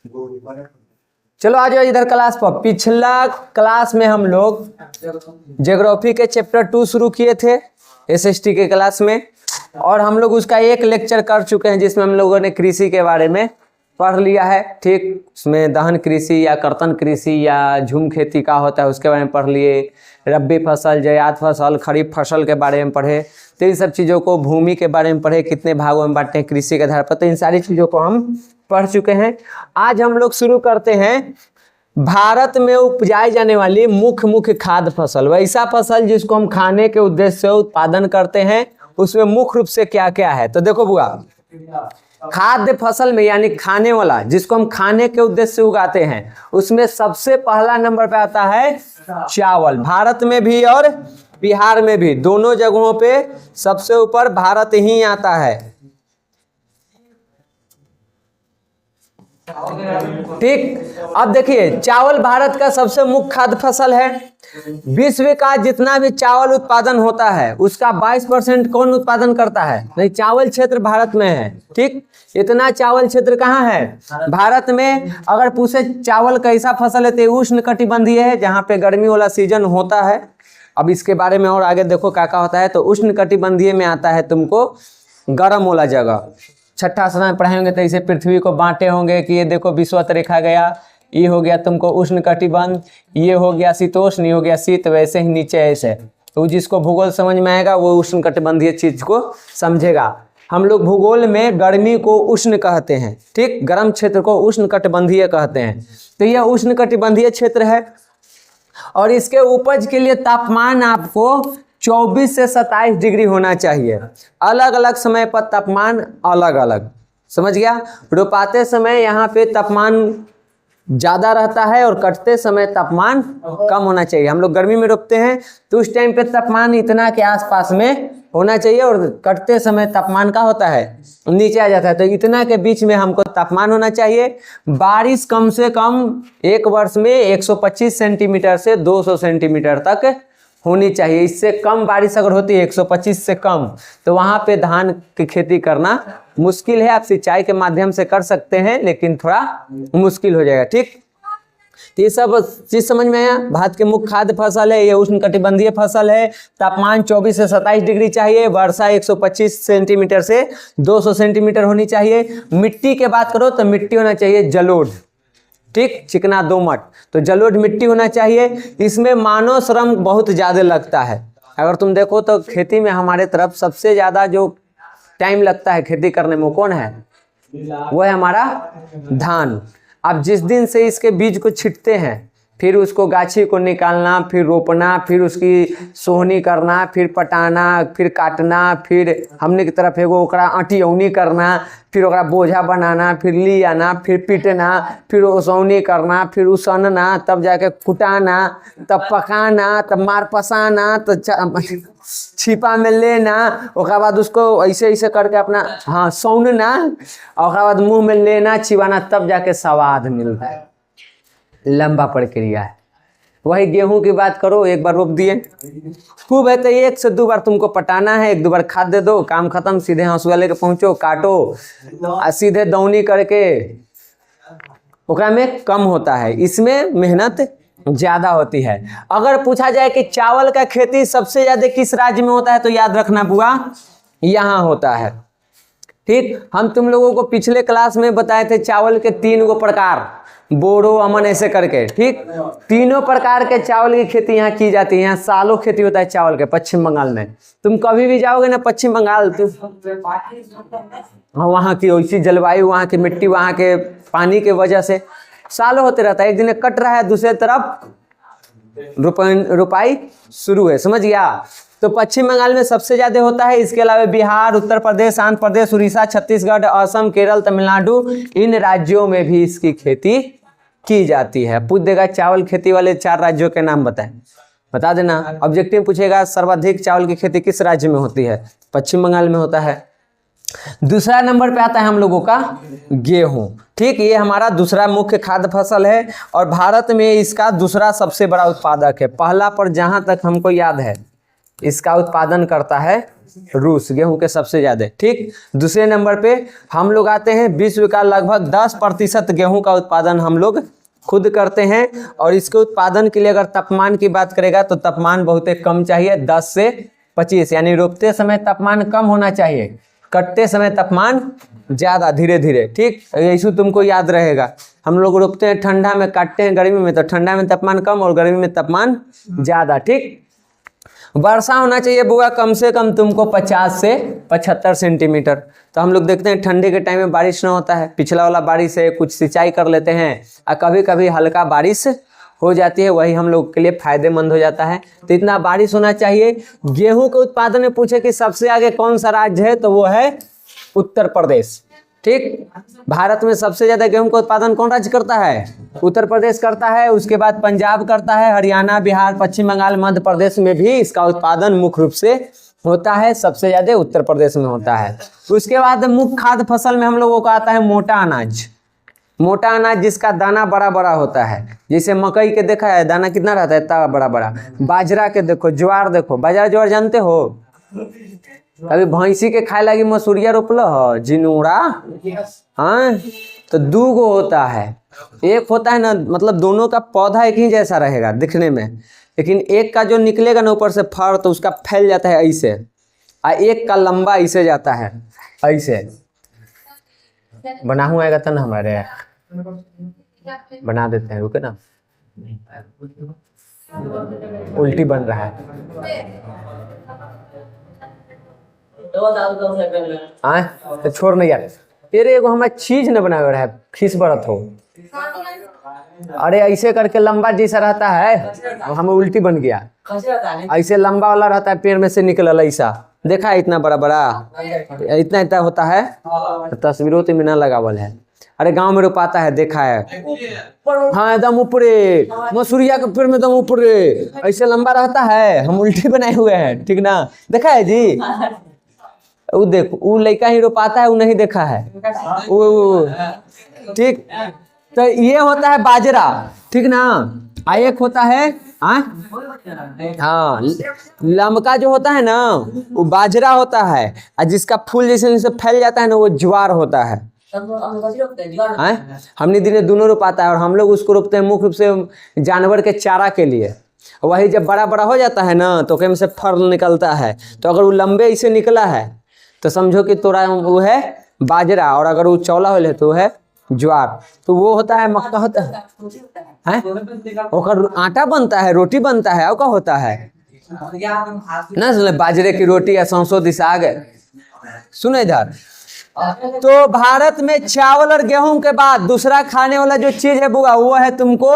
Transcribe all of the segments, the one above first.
चलो आ जाओ इधर क्लास पर। पिछला क्लास में हम लोग ज्योग्राफी के चैप्टर 2 शुरू किए थे एसएसटी के क्लास में, और हम लोग उसका एक लेक्चर कर चुके हैं जिसमें हम लोगों ने कृषि के बारे में पढ़ लिया है। ठीक, उसमें दहन कृषि या कर्तन कृषि या झूम खेती का होता है उसके बारे में पढ़ लिए, रबी फसल, जायद फसल, खरीफ फसल के बारे में पढ़े, तो इन सब चीज़ों को, भूमि के बारे में पढ़े, कितने भागों में बांटते हैं कृषि के आधार पर, तो इन सारी चीज़ों को हम पढ़ चुके हैं। आज हम लोग शुरू करते हैं भारत में उपजाई जाने वाली मुख्य खाद्य फसल, वैसा फसल जिसको हम खाने के उद्देश्य से उत्पादन करते हैं, उसमें मुख्य रूप से क्या क्या है। तो देखो बुआ, खाद्य फसल में यानी खाने वाला जिसको हम खाने के उद्देश्य से उगाते हैं, उसमें सबसे पहला नंबर पे आता है चावल। भारत में भी और बिहार में भी, दोनों जगहों पे सबसे ऊपर भारत ही आता है। ठीक, अब देखिए चावल भारत का सबसे मुख्य खाद्य फसल है। विश्व का जितना भी चावल उत्पादन होता है उसका 22% कौन उत्पादन करता है? नहीं, चावल क्षेत्र भारत में है। ठीक, इतना चावल क्षेत्र कहाँ है? भारत में। अगर पूछे चावल कैसा फसल है तो उष्ण कटिबंधीय है, जहाँ पे गर्मी वाला सीजन होता है। अब इसके बारे में और आगे देखो क्या क्या होता है। तो उष्ण कटिबंधीय में आता है तुमको गर्म वाला जगह। छठा समय पढ़े होंगे तो इसे पृथ्वी को बांटे होंगे कि ये देखो विषुवत रेखा गया, ये हो गया तुमको उष्ण कटिबंध, ये हो गया शीतोष्ण, ये हो गया शीत, वैसे ही नीचे ऐसे। तो जिसको भूगोल समझ में आएगा वो उष्ण कटिबंधीय चीज को समझेगा। हम लोग भूगोल में गर्मी को उष्ण कहते हैं। ठीक, गर्म क्षेत्र को उष्ण कटिबंधीय कहते हैं। तो यह उष्ण कटिबंधीय क्षेत्र है और इसके उपज के लिए तापमान आपको 24 से 27 डिग्री होना चाहिए। अलग अलग समय पर तापमान अलग अलग, समझ गया। रोपाते समय यहाँ पे तापमान ज़्यादा रहता है और कटते समय तापमान कम होना चाहिए। हम लोग गर्मी में रोपते हैं तो उस टाइम पे तापमान इतना के आसपास में होना चाहिए और कटते समय तापमान का होता है नीचे आ जाता है। तो इतना के बीच में हमको तापमान होना चाहिए। बारिश कम से कम एक वर्ष में 125 सेंटीमीटर से 200 सेंटीमीटर तक होनी चाहिए। इससे कम बारिश अगर होती है 125 से कम, तो वहाँ पे धान की खेती करना मुश्किल है। आप सिंचाई के माध्यम से कर सकते हैं लेकिन थोड़ा मुश्किल हो जाएगा। ठीक, तो ये सब चीज समझ में आया। भारत के मुख्य खाद्य फसल है, ये उष्ण कटिबंधीय फसल है। तापमान 24 से 27 डिग्री चाहिए। वर्षा 125 सेंटीमीटर से 200 सेंटीमीटर होनी चाहिए। मिट्टी के बात करो तो मिट्टी होना चाहिए जलोढ़। ठीक, चिकना दोमट, तो जलोढ़ मिट्टी होना चाहिए। इसमें मानव श्रम बहुत ज़्यादा लगता है। अगर तुम देखो तो खेती में हमारे तरफ सबसे ज़्यादा जो टाइम लगता है खेती करने में, कौन है? वो है हमारा धान। अब जिस दिन से इसके बीज को छिटते हैं, फिर उसको गाछी को निकालना, फिर रोपना, फिर उसकी सोहनी करना, फिर पटाना, फिर काटना, फिर हमने की तरफ एगो ओकरा अटियौनी करना, फिर ओकरा बोझा बनाना, फिर ली आना, फिर पीटना, फिर ओसौनी करना, फिर उसनना, तब जाके कुटाना, तब पकाना, तब मार पसाना, तो छिपा में लेना, ओकरा बाद उसको ऐसे ऐसे करके अपना सौनना, ओकरा बाद मुंह में लेना, चिबाना, तब जाके स्वाद मिलता है। लंबा प्रक्रिया है। वही गेहूं की बात करो, एक बार रोप दिए खूब है तो 1 से 2 बार तुमको पटाना है, 1-2 बार खाद दे दो, काम खत्म। सीधे हंसुआ लेके पहुंचो, काटो और सीधे दौनी करके। ओकरा में कम होता है, इसमें मेहनत ज्यादा होती है। अगर पूछा जाए कि चावल का खेती सबसे ज्यादा किस राज्य में होता है, तो याद रखना बुआ, यहाँ होता है। ठीक, हम तुम लोगों को पिछले क्लास में बताए थे चावल के 3 गो प्रकार, बोरो, अमन, ऐसे करके। ठीक, तीनों प्रकार के चावल की खेती यहाँ की जाती है। यहाँ सालों खेती होता है चावल के पश्चिम बंगाल में। तुम कभी भी जाओगे ना पश्चिम बंगाल, तुम वहाँ की वैसी जलवायु, वहाँ की मिट्टी, वहाँ के पानी के वजह से सालों होते रहता है। एक दिन कट रहा है, दूसरे तरफ रोपाई शुरू है, समझ गया। तो पश्चिम बंगाल में सबसे ज्यादा होता है। इसके अलावा बिहार, उत्तर प्रदेश, आंध्र प्रदेश, उड़ीसा, छत्तीसगढ़, असम, केरल, तमिलनाडु, इन राज्यों में भी इसकी खेती की जाती है। पूछ देगा चावल खेती वाले 4 राज्यों के नाम बताएं, बता देना। ऑब्जेक्टिव पूछेगा सर्वाधिक चावल की खेती किस राज्य में होती है, पश्चिम बंगाल में होता है। दूसरा नंबर पे आता है हम लोगों का गेहूं। ठीक, ये हमारा दूसरा मुख्य खाद्य फसल है और भारत में इसका दूसरा सबसे बड़ा उत्पादक है। पहला पर जहां तक हमको याद है इसका उत्पादन करता है रूस गेहूं के सबसे ज्यादा। ठीक, दूसरे नंबर पे हम लोग आते हैं। विश्व का लगभग 10% गेहूं का उत्पादन हम लोग खुद करते हैं। और इसके उत्पादन के लिए अगर तापमान की बात करेगा तो तापमान बहुत कम चाहिए, 10 से 25, यानी रोपते समय तापमान कम होना चाहिए, कटते समय तापमान ज्यादा, धीरे धीरे। ठीक, ऐसे तुमको याद रहेगा। हम लोग रोपते हैं ठंडा में, काटते हैं गर्मी में, तो ठंडा में तापमान कम और गर्मी में तापमान ज्यादा। ठीक, वर्षा होना चाहिए बुआ कम से कम तुमको 50 से 75 सेंटीमीटर। तो हम लोग देखते हैं ठंडी के टाइम में बारिश ना होता है, पिछला वाला बारिश है, कुछ सिंचाई कर लेते हैं और कभी कभी हल्का बारिश हो जाती है, वही हम लोग के लिए फायदेमंद हो जाता है। तो इतना बारिश होना चाहिए। गेहूं के उत्पादन में पूछे कि सबसे आगे कौन सा राज्य है, तो वो है उत्तर प्रदेश। ठीक, भारत में सबसे ज्यादा गेहूं का उत्पादन कौन राज्य करता है? उत्तर प्रदेश करता है। उसके बाद पंजाब करता है, हरियाणा, बिहार, पश्चिम बंगाल, मध्य प्रदेश में भी इसका उत्पादन मुख्य रूप से होता है। सबसे ज्यादा उत्तर प्रदेश में होता है। उसके बाद मुख्य खाद्य फसल में हम लोगों को आता है मोटा अनाज। मोटा अनाज जिसका दाना बड़ा बड़ा होता है, जैसे मकई के देखा है दाना कितना रहता है, इतना बड़ा बड़ा। बाजरा के देखो, ज्वार देखो, बाजरा ज्वार जानते हो? अभी भैंसी के खाए लगी मसूरिया रोपल हो, जिनूरा। हाँ, तो 2 गो होता है। एक होता है ना, मतलब दोनों का पौधा एक ही जैसा रहेगा दिखने में, लेकिन एक का जो निकलेगा ना ऊपर से फर, तो उसका फैल जाता है ऐसे, और एक का लंबा ऐसे जाता है, ऐसे। बना हुआ आएगा तो ना, हमारे बना देते हैं, रुके ना, उल्टी बन रहा है। तो छोड़ नहीं यार, तेरे एगो हमारा चीज न बना रहा है, खीस बरत हो। अरे ऐसे करके लंबा जैसा रहता है, हमें उल्टी बन गया। ऐसे लंबा वाला रहता है, पेड़ में से निकल ऐसा, देखा है? इतना बड़ा बड़ा, इतना इतना होता है। तस्वीरों तो बिना लगावल है। अरे गांव में रोपाता है, देखा है? हाँ, एकदम ऊपरे, मसूरिया के पेड़ में एकदम ऊपरे ऐसे लंबा रहता है। हम उल्टी बनाए हुए हैं, ठीक ना? देखा है जी? वो देखो, वो लड़का ही रोपाता है, वो नहीं देखा है वो। ठीक, तो ये होता है बाजरा, ठीक ना? एक होता है हाँ, लमका जो होता है ना, वो बाजरा होता है। और जिसका फूल जैसे जैसे फैल जाता है ना, वो ज्वार होता है। हमने दिन दोनों रोपाता है, और हम लोग उसको रोपते हैं मुख्य रूप से जानवर के चारा के लिए। वही जब बड़ा बड़ा हो जाता है ना, तो उसमें से फर निकलता है। तो अगर वो लंबे इसे निकला है तो समझो कि तोरा वो है बाजरा, और अगर वो चौला हो ले तो वो है ज्वार। तो वो होता है मक्का होता है, ओकर आटा बनता है, रोटी बनता है, और क्या होता है ना, सुने बाजरे की रोटी या सरसों दी साग। सुने इधर, तो भारत में चावल और गेहूं के बाद दूसरा खाने वाला जो चीज है बुआ, वो है तुमको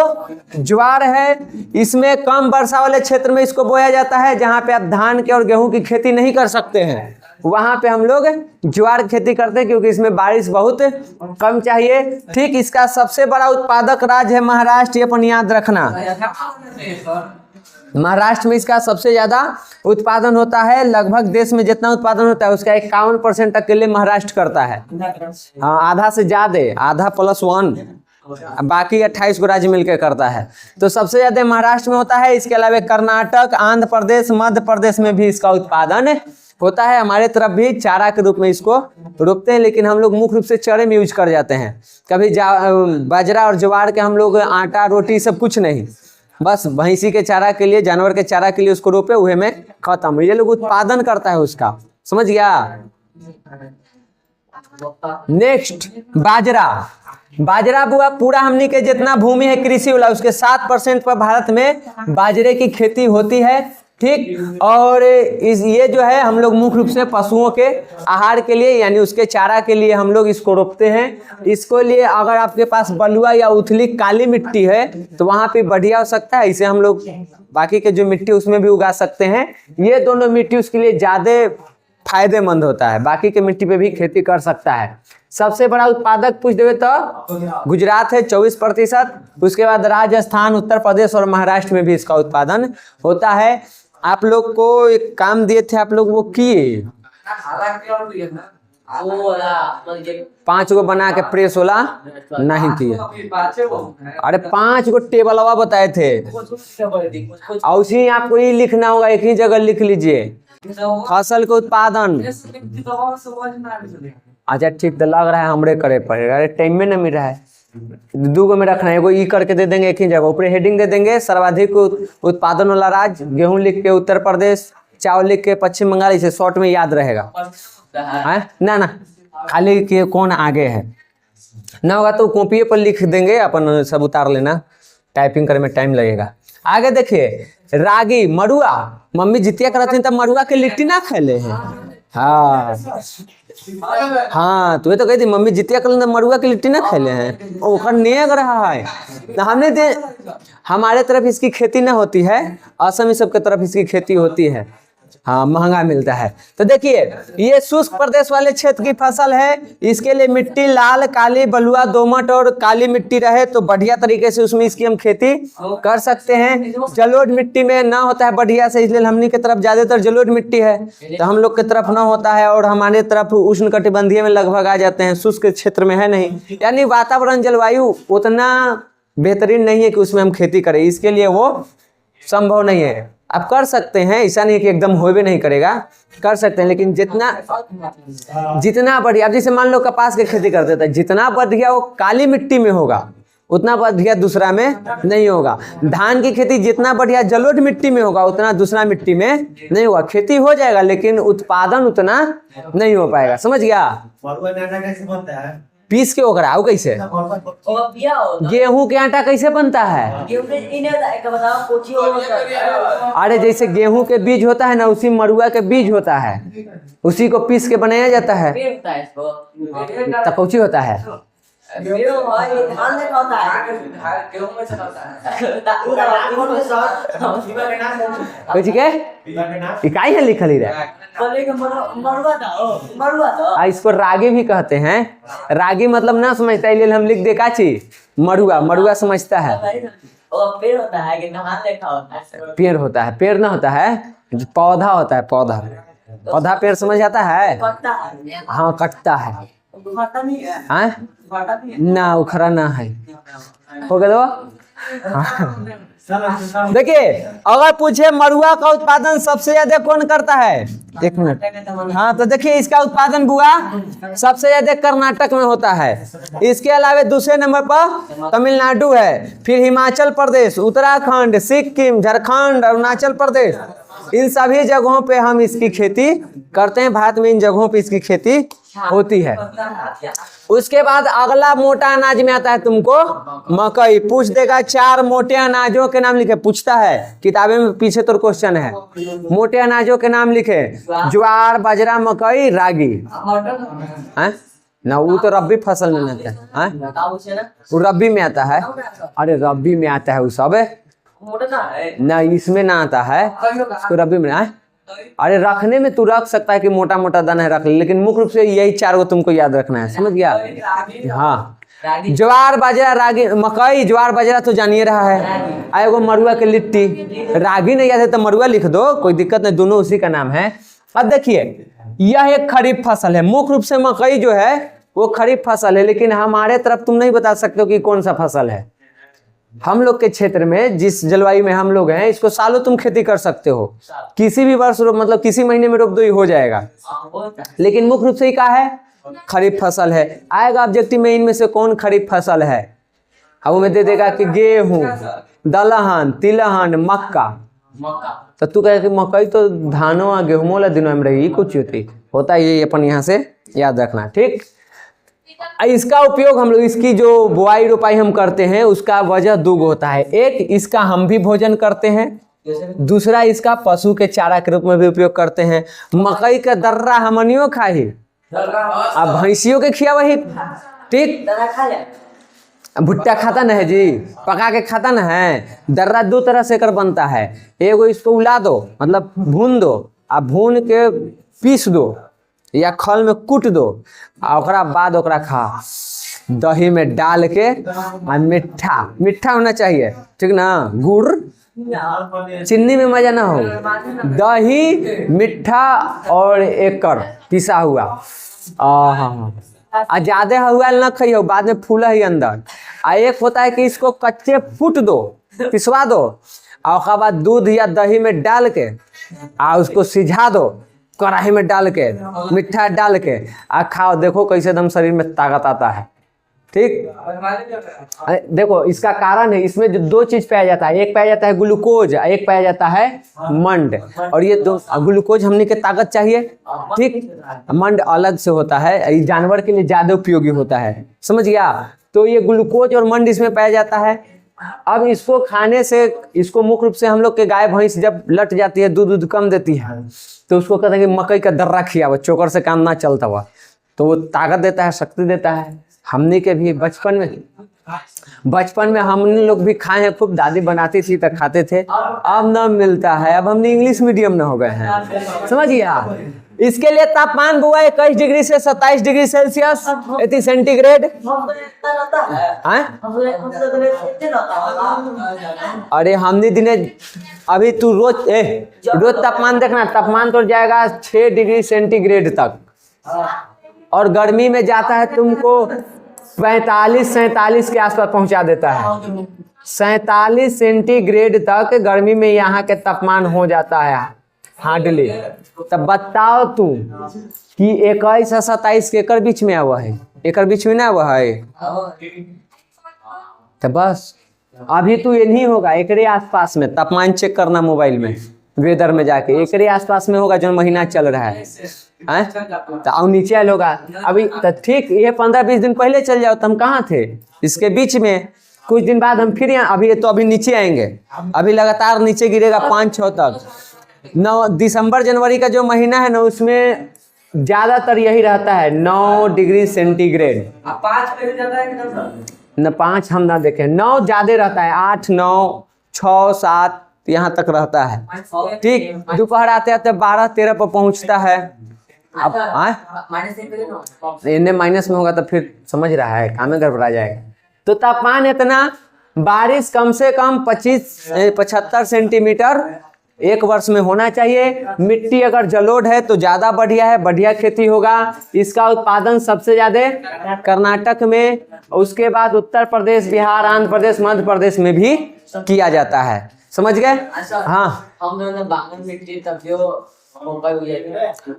ज्वार है। इसमें कम वर्षा वाले क्षेत्र में इसको बोया जाता है, जहां पे आप धान के और गेहूं की खेती नहीं कर सकते हैं, वहां पे हम लोग ज्वार खेती करते हैं, क्योंकि इसमें बारिश बहुत कम चाहिए। ठीक, इसका सबसे बड़ा उत्पादक राज्य है महाराष्ट्र, ये अपन याद रखना। महाराष्ट्र में इसका सबसे ज्यादा उत्पादन होता है। लगभग देश में जितना उत्पादन होता है उसका 51% अकेले महाराष्ट्र करता है। हाँ, आधा से ज्यादा, आधा +1, बाकी 28 को राज्य मिलकर करता है। तो सबसे ज्यादा महाराष्ट्र में होता है। इसके अलावा कर्नाटक, आंध्र प्रदेश, मध्य प्रदेश में भी इसका उत्पादन होता है। हमारे तरफ भी चारा के रूप में इसको रोपते हैं, लेकिन हम लोग मुख्य रूप से चरे में यूज कर जाते हैं। कभी बाजरा और ज्वार के हम लोग आटा, रोटी सब कुछ नहीं, बस भैंसी के चारा के लिए, जानवर के चारा के लिए उसको रोपे हुए में खत्म। ये लोग उत्पादन करता है उसका, समझ गया? नेक्स्ट, बाजरा। बाजरा बुआ पूरा हमनी के जितना भूमि है कृषि वाला, उसके 7% पर भारत में बाजरे की खेती होती है। ठीक, और ये जो है हम लोग मुख्य रूप से पशुओं के आहार के लिए, यानी उसके चारा के लिए हम लोग इसको रोपते हैं। इसको लिए अगर आपके पास बलुआ या उथली काली मिट्टी है तो वहां पे बढ़िया हो सकता है। इसे हम लोग बाकी के जो मिट्टी उसमें भी उगा सकते हैं। ये दोनों मिट्टी उसके लिए ज्यादा फायदेमंद होता है, बाकी के मिट्टी पे भी खेती कर सकता है। सबसे बड़ा उत्पादक पूछ देवे तो गुजरात है 24%। उसके बाद राजस्थान, उत्तर प्रदेश और महाराष्ट्र में भी इसका उत्पादन होता है। आप लोग को एक काम दिए थे, आप लोग वो किए, 5 गो बना के प्रेस वाला नहीं किए। अरे 5 गो टेबलवा बताए थे, और उसी आपको ये लिखना होगा, एक ही जगह लिख लीजिए। फसल के उत्पादन। अच्छा ठीक, तो लग रहा है हमरे करे पड़ेगा, अरे टाइम में नहीं मिल रहा है। 2 गो में रखना है, एगो ई करके दे देंगे एक ही जगह, ऊपर हेडिंग दे देंगे सर्वाधिक उत्पादन वाला राज्य, गेहूं लिख के उत्तर प्रदेश, चावल लिख के पश्चिम बंगाल, इसे शॉर्ट में याद रहेगा। ना ना, खाली के कौन आगे है ना होगा तो कॉपी पर लिख देंगे, अपन सब उतार लेना, टाइपिंग करने में टाइम लगेगा। आगे देखिए, रागी मड़ुआ, मम्मी जितिया करती तब मड़ुआ के लिट्टी ना खेले हैं। हाँ हाँ, तुम्हें तो कही थी मम्मी जितिया कर मड़ुआ की लिट्टी ना खेले हैं, ओकर नेग रहा है तो हमने दे। हमारे तरफ इसकी खेती ना होती है, असम सब के तरफ इसकी खेती होती है। हाँ, महंगा मिलता है। तो देखिए, ये शुष्क प्रदेश वाले क्षेत्र की फसल है। इसके लिए मिट्टी लाल, काली, बलुआ, दोमट और काली मिट्टी रहे तो बढ़िया तरीके से उसमें इसकी हम खेती कर सकते हैं। जलोढ़ मिट्टी में ना होता है बढ़िया से, इसलिए हमनी के तरफ ज्यादातर जलोढ़ मिट्टी है, तो हम लोग के तरफ ना होता है, और हमारे तरफ उष्ण कटिबंधीय में लगभग आ जाते हैं, शुष्क क्षेत्र में है नहीं। यानी वातावरण जलवायु उतना बेहतरीन नहीं है कि उसमें हम खेती करें, इसके लिए वो संभव नहीं है। आप कर सकते हैं, ऐसा नहीं कि एकदम हो भी नहीं करेगा, कर सकते हैं, लेकिन जितना बढ़िया, अब जैसे मान लो कपास की खेती करते थे, जितना बढ़िया वो काली मिट्टी में होगा उतना बढ़िया दूसरा में नहीं होगा। धान की खेती जितना बढ़िया जलोढ़ मिट्टी में होगा उतना दूसरा मिट्टी में नहीं होगा। खेती हो जाएगा लेकिन उत्पादन उतना नहीं हो पाएगा, समझ गया। पीस के ओकरा आओ कैसे, गेहूं के आटा कैसे बनता है। अरे जैसे गेहूं के बीज होता है ना, उसी मड़ुआ के बीज होता है, उसी को पीस के बनाया जाता है। तो कौची होता है, कुछ के इकाई है लिखल ही रहा। इसको रागी भी कहते हैं। रागी मतलब ना समझता है, हम लिख दे का चीज मड़ुआ, मड़ुआ समझता है। पेड़ होता है कि नहान देखा होता है, पेड़ होता है, पेड़ ना होता है, पौधा होता है, पौधा, पौधा पेड़ समझ आता है। हाँ कटता है, ना उखड़ा ना है, हो गया। देखिए, अगर पूछे मड़ुआ का उत्पादन सबसे ज्यादा कौन करता है, 1 मिनट। हाँ तो देखिए, इसका उत्पादन बुआ सबसे ज्यादा कर्नाटक में होता है। इसके अलावा दूसरे नंबर पर तमिलनाडु है, फिर हिमाचल प्रदेश, उत्तराखंड, सिक्किम, झारखंड, अरुणाचल प्रदेश, इन सभी जगहों पे हम इसकी खेती करते हैं। भारत में इन जगहों पे इसकी खेती होती है। उसके बाद अगला मोटा अनाज में आता है तुमको मकई। पूछ देगा 4 मोटे अनाजों के नाम लिखे, पूछता है किताबें में, पीछे तो क्वेश्चन है। मोटे अनाजों के नाम लिखे, ज्वार, बाजरा, मकई, रागी। ना वो तो रब्बी फसल में आता है, वो रब्बी में आता है। अरे रब्बी में आता है वो सब, ना इसमें ना आता है, तो रब्बी में आए। अरे रखने में तू रख सकता है कि मोटा मोटा दाना है रख ले, लेकिन मुख्य रूप से यही 4 को तुमको याद रखना है, समझ गया। हाँ, ज्वार, बाजरा, रागी, मकई, ज्वार, बाजरा तो जानिए रहा है। आएगो मड़ुआ के लिट्टी, रागी नहीं याद है तो मड़ुआ लिख दो, कोई दिक्कत नहीं, दोनों उसी का नाम है। अब देखिए, यह एक खरीफ फसल है। मुख्य रूप से मकई जो है वो खरीफ फसल है, लेकिन हमारे तरफ तुम नहीं बता सकते हो कि कौन सा फसल है। हम लोग के क्षेत्र में, जिस जलवायु में हम लोग हैं, इसको सालों तुम खेती कर सकते हो, किसी भी वर्ष मतलब किसी महीने में रोप दो ही हो जाएगा, लेकिन मुख्य रूप से क्या है, खरीफ फसल है। आएगा ऑब्जेक्टिव में, इनमें से कौन खरीफ फसल है, अब वो में दे देगा कि गेहूं, दलहन, तिलहन, मक्का। तो तू कहे कि मकई तो धानों और गेहूं वाला दिनों में रही, कुछ होता है ये, अपन यहाँ से याद रखना, ठीक। इसका उपयोग हम लोग, इसकी जो बुआई रोपाई हम करते हैं उसका वजह 2 होता है। एक, इसका हम भी भोजन करते हैं, दूसरा इसका पशु के चारा के रूप में भी उपयोग करते हैं। मकई का दर्रा हमनियो खाई, अब भैंसियों के खिया वही, ठीक। भुट्टा खाता न है जी, पका के खाता न है। दर्रा 2 तरह से कर बनता है, एगो इसको उला दो, मतलब भून दो, आ भून के पीस दो या खल में कूट दो, और बाद ओकरा खा, दही में डाल के। मीठा मीठा होना चाहिए, ठीक ना, गुड़ चीनी में मजा ना हो, दही मीठा और एकर पिसा हुआ। ज्यादा हुआ ना खाइयो, बाद में फूला ही अंदर। एक होता है कि इसको कच्चे फूट दो, पिसवा दो, और उसके बाद दूध या दही में डाल के उसको सिझा दो, कढ़ाई में डाल के मिठा डाल के खाओ, देखो कैसे एकदम शरीर में ताकत आता है। ठीक, देखो इसका कारण है, इसमें जो दो चीज पाया जाता है, एक पाया जाता है ग्लूकोज, एक पाया जाता है मंड। और ये दो, ग्लूकोज हमने के ताकत चाहिए, ठीक, मंड अलग से होता है, ये जानवर के लिए ज्यादा उपयोगी होता है, समझ गया। तो ये ग्लूकोज और मंड इसमें पाया जाता है। अब इसको खाने से, इसको मुख्य रूप से हम लोग के गाय भैंस जब लट जाती है, दूध कम देती है, तो उसको कहते हैं कि मकई का दर्रा खियावा, चोकर से काम ना चलता हुआ, तो वो ताकत देता है, शक्ति देता है। हमने के भी बचपन में हमने लोग भी खाए हैं, खूब दादी बनाती थी तो खाते थे, अब न मिलता है, अब हमने इंग्लिश मीडियम में हो गए हैं, समझ गया। इसके लिए तापमान बुआ 21 डिग्री से 27 डिग्री सेल्सियस अति सेंटीग्रेड। अरे हमने दिने, अभी तू रोज तापमान देखना, तापमान तो जाएगा 6 डिग्री सेंटीग्रेड तक, और गर्मी में जाता है तुमको 45-47 के आसपास पहुंचा देता है। 47 सेंटीग्रेड तक गर्मी में यहाँ के तापमान हो जाता है हार्डली। तब बताओ तू कि 21 और 27 के एकर बीच में हुआ है, एकर बीच में ना हुआ है, तो बस अभी तू ये नहीं होगा, एकरे आसपास में तापमान चेक करना मोबाइल में, वेदर में जाके एकरे आसपास में होगा जो महीना चल रहा है, तो आओ नीचे आयल होगा अभी, तो ठीक, ये 15-20 दिन पहले चल जाओ तो हम कहाँ थे, इसके बीच में कुछ दिन बाद हम फिर यहाँ, अभी तो अभी नीचे आएंगे, अभी लगातार नीचे गिरेगा 5-6 तक। 9 दिसंबर जनवरी का जो महीना है ना, उसमें ज्यादातर यही रहता है 9 डिग्री सेंटीग्रेड। 5 पे जाता है कि न 5 हम ना देखें, 9 ज्यादा रहता है, 8, 9, 6, 7 यहाँ तक रहता है, ठीक। दोपहर आते आते 12-13 पर पहुंचता है। अब इन्हें माइनस में होगा तो फिर समझ रहा है काम में गड़बड़ा जाएगा। तो तापमान इतना, बारिश कम से कम 75 सेंटीमीटर एक वर्ष में होना चाहिए। मिट्टी अगर जलोढ़ है तो ज्यादा बढ़िया है, बढ़िया खेती होगा। इसका उत्पादन सबसे ज्यादा कर्नाटक में, उसके बाद उत्तर प्रदेश, बिहार, आंध्र प्रदेश, मध्य प्रदेश में भी किया जाता है, समझ गए। हाँ,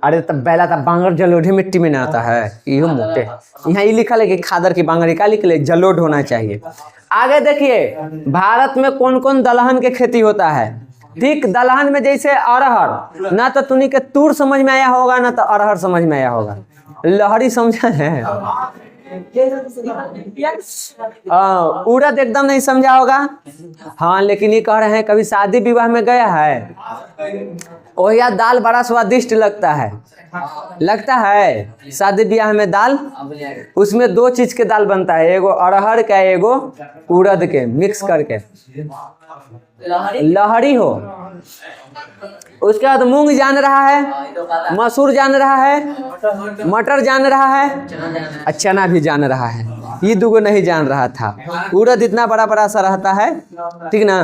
अरे तब पहला तब बांगर जलोढ़ मिट्टी में ना आता है, यो मोटे यहाँ ये लिखा है कि खादर की बांगर का लिख ले, जलोढ़ होना चाहिए। आगे देखिए भारत में कौन कौन दलहन के खेती होता है, ठीक। दलहन में जैसे अरहर, ना तो तुनी के तूर समझ में आया होगा, ना तो अरहर समझ में आया होगा, लहरी समझा है, उड़द एकदम नहीं समझा होगा। हाँ, लेकिन ये कह रहे हैं कभी शादी विवाह में गया है, ओहिया दाल बड़ा स्वादिष्ट लगता है शादी ब्याह में दाल, उसमें 2 चीज के दाल बनता है, एगो अरहर का, एगो उड़द के, मिक्स करके लहरी हो। उसके बाद मूंग जान रहा है, मसूर जान रहा है, मटर जान रहा है, चना भी जान रहा है, ये 2 नहीं जान रहा था। उड़द इतना बड़ा बड़ा सा रहता है, ठीक ना।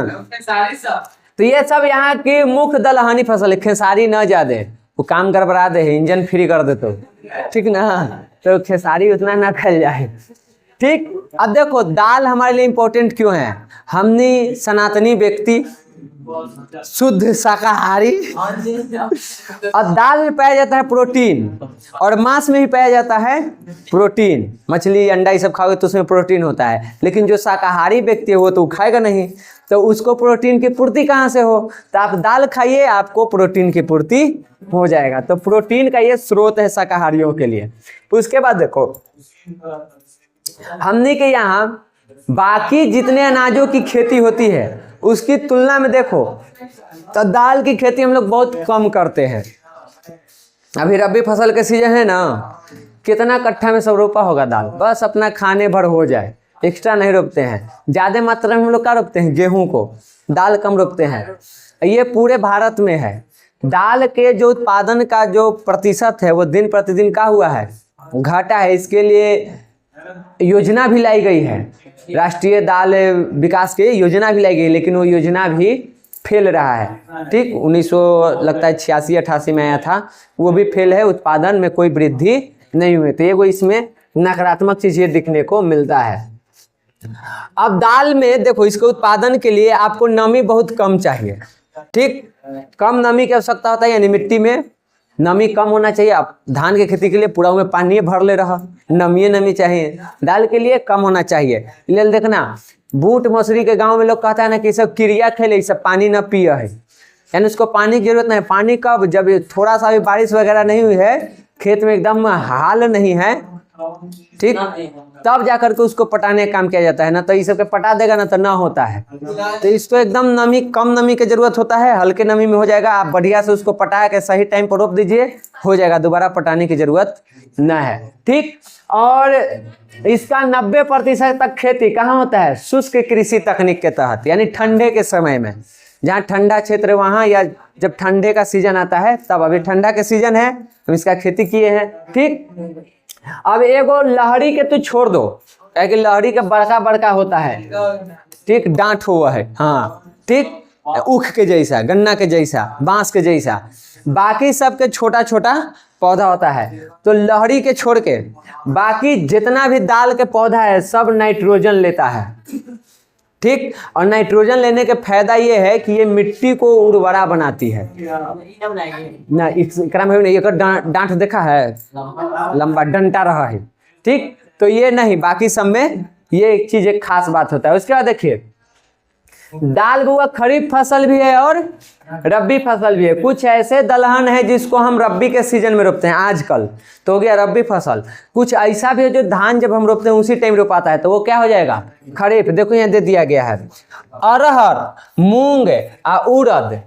तो ये सब यहाँ की मुख्य दलहनी फसल है। खेसारी न ज्यादा, वो काम गड़बड़ा दे, इंजन फ्री कर दे तो, ठीक ना, तो खेसारी उतना ना खल जाए, ठीक। अब देखो दाल हमारे लिए इम्पोर्टेंट क्यों है, हमने सनातनी व्यक्ति, शुद्ध शाकाहारी, और दाल में पाया जाता है प्रोटीन, और मांस में भी पाया जाता है प्रोटीन। मछली अंडा ये सब खाओगे तो उसमें प्रोटीन होता है, लेकिन जो शाकाहारी व्यक्ति है वो तो खाएगा नहीं, तो उसको प्रोटीन की पूर्ति कहाँ से हो, तो आप दाल खाइए, आपको प्रोटीन की पूर्ति हो जाएगा। तो प्रोटीन का ये स्रोत है शाकाहारियों के लिए। उसके बाद देखो हमने के यहाँ बाकी जितने अनाजों की खेती होती है उसकी तुलना में देखो तो दाल की खेती हम लोग बहुत कम करते हैं। अभी रबी फसल के सीजन है ना, कितना कट्ठा में सब रोपा होगा दाल, बस अपना खाने भर हो जाए, एक्स्ट्रा नहीं रोपते हैं। ज़्यादा मात्रा में हम लोग क्या रोपते हैं, गेहूं को, दाल कम रोपते हैं। ये पूरे भारत में है। दाल के जो उत्पादन का जो प्रतिशत है वो दिन प्रतिदिन का हुआ है, घटा है। इसके लिए योजना भी लाई गई है, राष्ट्रीय दाल विकास की योजना भी लाई गई, लेकिन वो योजना भी फेल रहा है, ठीक। 1900 लगता है 86-88 में आया था, वो भी फेल है, उत्पादन में कोई वृद्धि नहीं हुई। तो ये इसमें नकारात्मक चीज ये दिखने को मिलता है। अब दाल में देखो, इसके उत्पादन के लिए आपको नमी बहुत कम चाहिए। ठीक, कम नमी की आवश्यकता होता है, यानी मिट्टी में नमी कम होना चाहिए। आप धान की खेती के लिए पूरा में पानी भर ले रहा, नमी चाहिए। दाल के लिए कम होना चाहिए। ले देखना, बूट मसूरी के गांव में लोग कहता है ना कि सब क्रिया खेले, सब पानी न पिए है, यानी उसको पानी की जरूरत नहीं। पानी कब, जब थोड़ा सा भी बारिश वगैरह नहीं हुई है, खेत में एकदम हाल नहीं है, ठीक, तब जाकर के उसको पटाने का काम किया जाता है ना। तो ये सब के पटा देगा ना तो ना होता है। तो इसको एकदम नमी, कम नमी की जरूरत होता है, हल्के नमी में हो जाएगा। आप बढ़िया से उसको पटा के सही टाइम पर रोप दीजिए, हो जाएगा, दोबारा पटाने की जरूरत न है। ठीक, और इसका 90% तक खेती कहाँ होता है? शुष्क कृषि तकनीक के तहत, यानी ठंडे के समय में, जहाँ ठंडा क्षेत्र है वहाँ, या जब ठंडे का सीजन आता है तब। अभी ठंडा के सीजन है, हम इसका खेती किए हैं। ठीक, अब एगो लहरी के तो छोड़ दो, कि लहरी के बड़का बड़का होता है, ठीक, डांट हुआ है, हाँ, ठीक, ऊख के जैसा, गन्ना के जैसा, बांस के जैसा, बाकी सब के छोटा छोटा पौधा होता है। तो लहरी के छोड़ के बाकी जितना भी दाल के पौधा है सब नाइट्रोजन लेता है। ठीक, और नाइट्रोजन लेने के फायदा ये है कि ये मिट्टी को उर्वरा बनाती है ना। इकरा में नहीं, डांठ देखा है, लंबा डंटा रहा है। ठीक, तो ये नहीं, बाकी सब में ये एक चीज, एक खास बात होता है। उसके बाद देखिए, दाल बुआ खरीफ फसल भी है और रब्बी फसल भी है। कुछ ऐसे दलहन है जिसको हम रब्बी के सीजन में रोपते हैं आजकल, तो हो गया रब्बी फसल। कुछ ऐसा भी है जो धान जब हम रोपते हैं उसी टाइम रोपाता है, तो वो क्या हो जाएगा? खरीफ। देखो यहाँ दे दिया गया है, अरहर, मूंग और उड़द,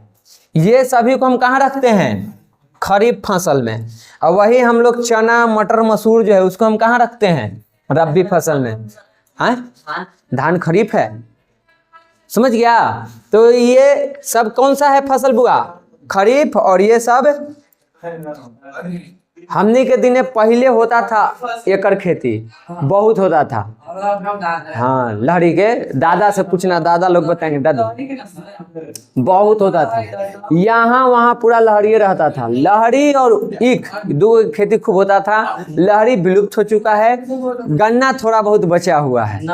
ये सभी को हम कहाँ रखते हैं? खरीफ फसल में। और वही हम लोग चना, मटर, मसूर जो है उसको हम कहाँ रखते हैं? रब्बी फसल में। हाँ, धान खरीफ है, समझ गया? तो ये सब कौन सा है फसल बुआ? खरीफ। और ये सब हमने के दिने पहले होता था, एकड़ खेती बहुत होता था। हाँ, लहरी के दादा से पूछना, दादा लोग बताएंगे, दादा बहुत होता था। यहाँ वहाँ पूरा लहरी रहता था। लहरी और ईख दो खेती खूब होता था। लहरी विलुप्त हो चुका है, गन्ना थोड़ा बहुत बचा हुआ है।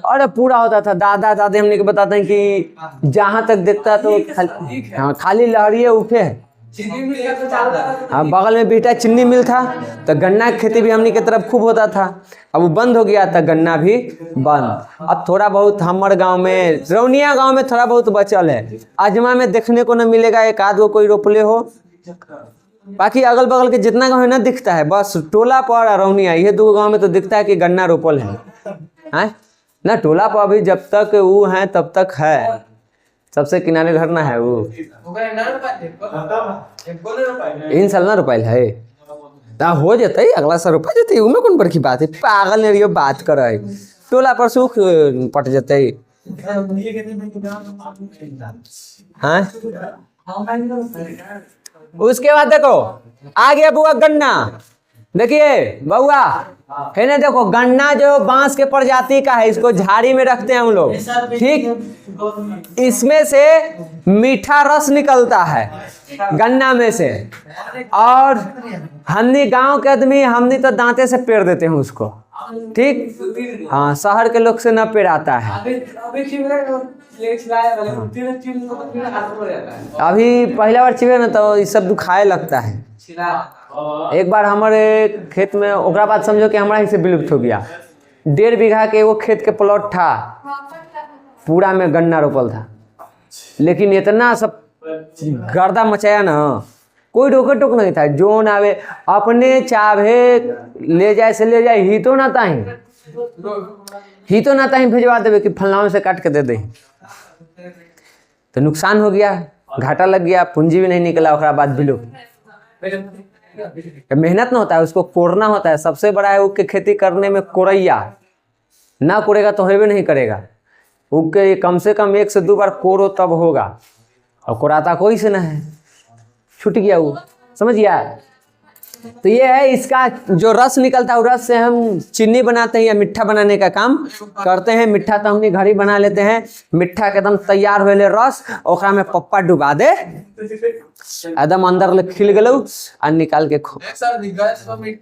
अरे पूरा होता था। दादा दादी हमने के बताते हैं कि जहाँ तक देखता तो खाली लहरी उठे है। हाँ, बगल में बेटा चीनी मिल था, तो गन्ना की खेती भी हमनी के तरफ खूब होता था। अब वो बंद हो गया था, गन्ना भी बंद। अब थोड़ा बहुत हमारे गांव में, रौनिया गांव में थोड़ा बहुत बचल है। अजमा में देखने को न मिलेगा, एक आध गो कोई रोपले हो। बाकी अगल बगल के जितना गांव है ना दिखता है, बस टोला पर रौनिया, ये दो गांव में तो दिखता है कि गन्ना रोपल है ना। टोला पर अभी जब तक वो है तब तक है, सबसे किनारे घर ना है वो। इन साल ना रुपाइल है, ना हो जाते अगला साल रुपा जाते, उमें कौन बड़की बात है? पागल ने बात कर है, टोला पर सुख पट जाते। हाँ, उसके बाद देखो आ गया बुआ गन्ना। देखिए बउआ है ना, देखो गन्ना जो बांस के प्रजाति का है, इसको झाड़ी में रखते हैं हम लोग। ठीक, इसमें से मीठा रस निकलता है गन्ना में से, और हमने गांव के आदमी हमने तो दांते से पेड़ देते हैं उसको। ठीक, हाँ, शहर के लोग से न पेड़ाता है। अभी पहला बार चिवे ना तो ये सब दुखाए लगता है। एक बार हमारे खेत में, ओकरा बाद समझो कि हमारा हिस्से विलुप्त हो गया। 1.5 बीघा के वो खेत के प्लॉट था, पूरा में गन्ना रोपल था, लेकिन इतना सब गर्दा मचाया ना, कोई रोके टोक नहीं था। जोन आवे अपने चाहे ले जाए से ले जाए, ही तो ना ताही भेजवा देवे कि फलनाओं से काट के दे दे। तो नुकसान हो गया, घाटा लग गया, पूंजी भी नहीं निकला। ओकरा बाद विलुप्त। मेहनत ना होता है, उसको कोड़ना होता है। सबसे बड़ा है ऊख की खेती करने में कोड़ैया, ना कोड़ेगा तो होबे नहीं करेगा। ऊख के कम से कम 1 से 2 बार कोड़ो तब होगा, और कोड़ाता कोई से ना है, छूट गया वो, समझ गया। तो ये है इसका जो रस निकलता है, रस से हम चीनी बनाते हैं या मिठा बनाने का काम करते हैं। मिठा तो हम घर ही बना लेते हैं। मिठा के एकदम तैयार होले रस ओकरा में पप्पा डुबा दे, एकदम अंदर ले खिल गलो और निकाल के खो।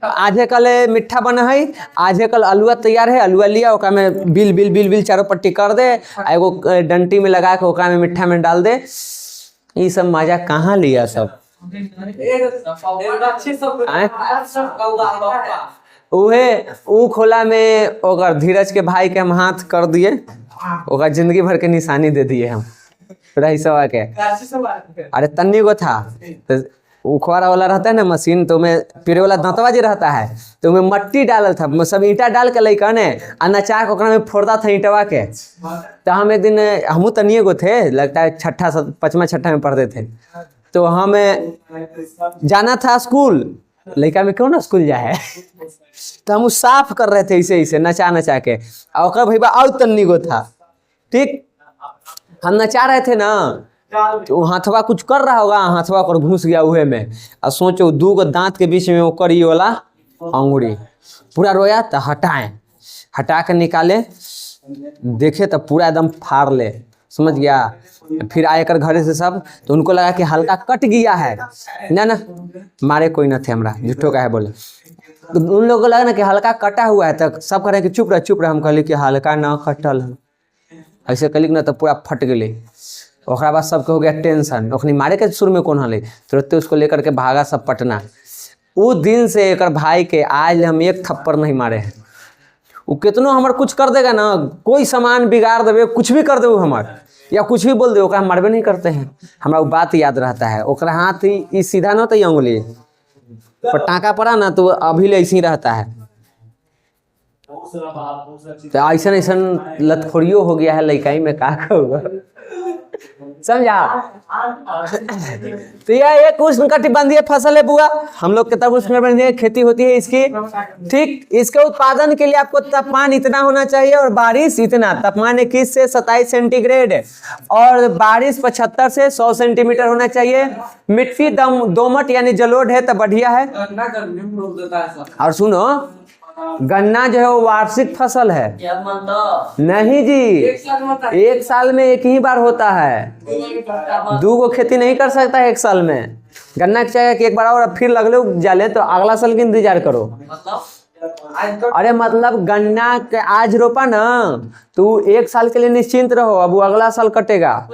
आधे कल मिठा बना है, आधे कल अलुआ तैयार है। अलुआ लिया, ओकरा में बिल बिल बिल बिल चारों पट्टी कर दे, एगो डंटी में लगा के ओकरा में मिठा में डाल दे। ये सब मजा कहाँ लिया सब। ऊ खोला में ओकर धीरज के भाई के हम हाथ कर दिए, ओकर जिंदगी भर के निशानी दे दिए हम रही सवा के। अरे तन्नी को था तो उखवारा वाला रहता है ना मशीन, तो में पेरे वाला दांतवा जी रहता है, तो में मट्टी डालल था, सब ईंटा डाल के लइका ने नचा के ओकरा में फोड़ता था ईंटवा के। तो हम एक दिन हमू तनिए को थे, लगता है छठा पचमा छठा में पढ़ते थे, तो हमें जाना था स्कूल। लड़का में क्यों ना स्कूल जाए तो हम साफ कर रहे थे इसे इसे नचा नचा के। और भैया और तन्नी को था, ठीक, हम नचा रहे थे ना, तो हाथवा कुछ कर रहा होगा, हाथवा कर घुस गया उहे में। और सोचो 2 गो दांत के बीच में ओकर ये वाला अंगुरी पूरा रोया, तो हटा के निकाले, देखे तो पूरा एकदम फाड़ ले, समझ गया। फिर आए कर घर से सब, तो उनको लगा कि हल्का कट गया है ना, मारे कोई ना थे, हमरा झूठो का है बोले। तो उन लोगों को लगा ना कि हल्का कटा हुआ है, तो सब कह रहे कि चुप रह। हम कहली कि हल्का ना कटल है, ऐसे कहली ना तो पूरा फट गए। ओकरा बाद सबके हो गया टेंशन, ओखनी मारे के शुरू में कौन हले, तुरंत उसको लेकर के भागा सब पटना। वो दिन से एक भाई के आज हम एक थप्पड़ नहीं मारे हैं। वो कितनो हमार कुछ कर देगा ना, कोई सामान बिगाड़ देवे, कुछ भी कर देवे हमार, या कुछ भी बोल दे, ओकरा मारबे नहीं करते हैं। हमारा वो बात याद रहता है। ओकरा हाथ ही सीधा ना तो अंगुली पर टाँका पड़ा ना, तो अभी ले ऐसे ही रहता है। तो ऐसा लतखोरियो हो गया है लइकाई में, का होगा समझा। तो यह एक उष्णकटिबंधीय फसल है बुआ, हम लोग के तब उष्णकटिबंधीय खेती होती है इसकी, ठीक। इसके उत्पादन के लिए आपको तापमान इतना होना चाहिए और बारिश इतना, तापमान 21 से 27 सेंटीग्रेड और बारिश 75 से 100 सेंटीमीटर होना चाहिए। मिट्टी दोमट यानी जलोढ़ है तो बढ़िया है। और सुनो, गन्ना जो है वो वार्षिक फसल है। नहीं जी, एक साल में एक ही बार होता है, 2 गो खेती नहीं कर सकता है एक साल में। गन्ना चाहिए कि एक बार और फिर लगले जाले तो अगला साल की इंतजार करो। अरे मतलब गन्ना के आज रोपा ना, तू एक साल के लिए निश्चिंत रहो, अब वो अगला साल कटेगा,